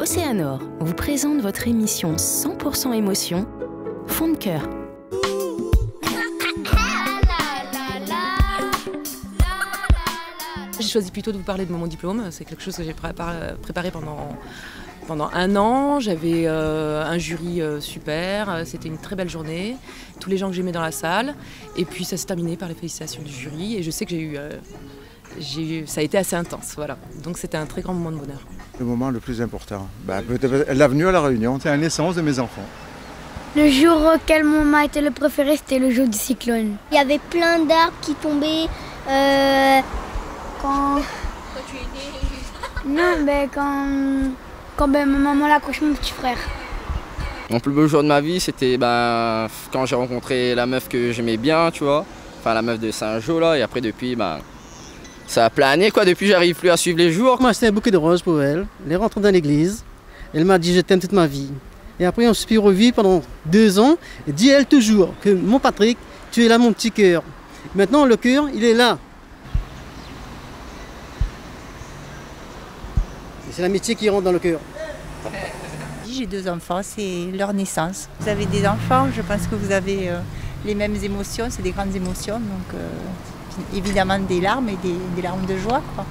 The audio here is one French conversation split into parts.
Océanor vous présente votre émission 100% émotion, Fond de cœur. J'ai choisi plutôt de vous parler de mon diplôme. C'est quelque chose que j'ai préparé pendant un an. J'avais un jury super, c'était une très belle journée. Tous les gens que j'aimais dans la salle. Et puis ça s'est terminé par les félicitations du jury. Et je sais que ça a été assez intense. Voilà. Donc c'était un très grand moment de bonheur. Le moment le plus important, peut-être la venue à la réunion, c'est la naissance de mes enfants. Le jour auquel mon moment était le préféré, c'était le jour du cyclone. Il y avait plein d'arbres qui tombaient quand tu es né. Non, quand ma maman l'a accouché mon petit frère. Mon plus beau jour de ma vie, c'était quand j'ai rencontré la meuf que j'aimais bien, tu vois. Enfin, la meuf de Saint-Jean, là. Et après, depuis, ça a plané, quoi. Depuis, j'arrive plus à suivre les jours. Moi, acheté un bouquet de roses pour elle. Elle est rentrée dans l'église. Elle m'a dit « je t'aime toute ma vie ». Et après, on s'est revu pendant 2 ans. Et dit elle toujours que « mon Patrick, tu es là, mon petit cœur ». Maintenant, le cœur, il est là. C'est l'amitié qui rentre dans le cœur. J'ai 2 enfants, c'est leur naissance. Vous avez des enfants, je pense que vous avez les mêmes émotions, c'est des grandes émotions. Donc évidemment des larmes et des larmes de joie, quoi.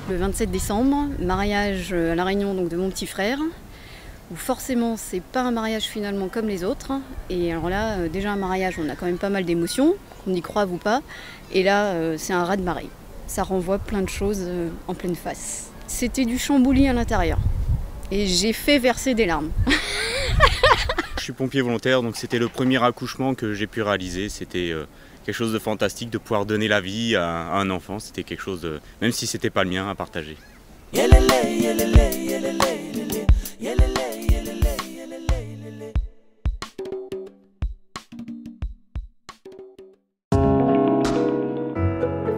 Le 27 décembre, mariage à La Réunion donc, de mon petit frère, où forcément c'est pas un mariage finalement comme les autres. Et alors là, déjà un mariage, on a quand même pas mal d'émotions, qu'on y croive ou pas. Et là, c'est un raz-de-marée. Ça renvoie plein de choses en pleine face. C'était du chambouli à l'intérieur. Et j'ai fait verser des larmes. Je suis pompier volontaire, donc c'était le premier accouchement que j'ai pu réaliser. C'était quelque chose de fantastique de pouvoir donner la vie à un enfant. C'était quelque chose, même si c'était pas le mien, à partager.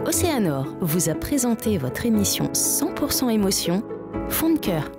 Océanor vous a présenté votre émission 100% émotion, Fond de cœur.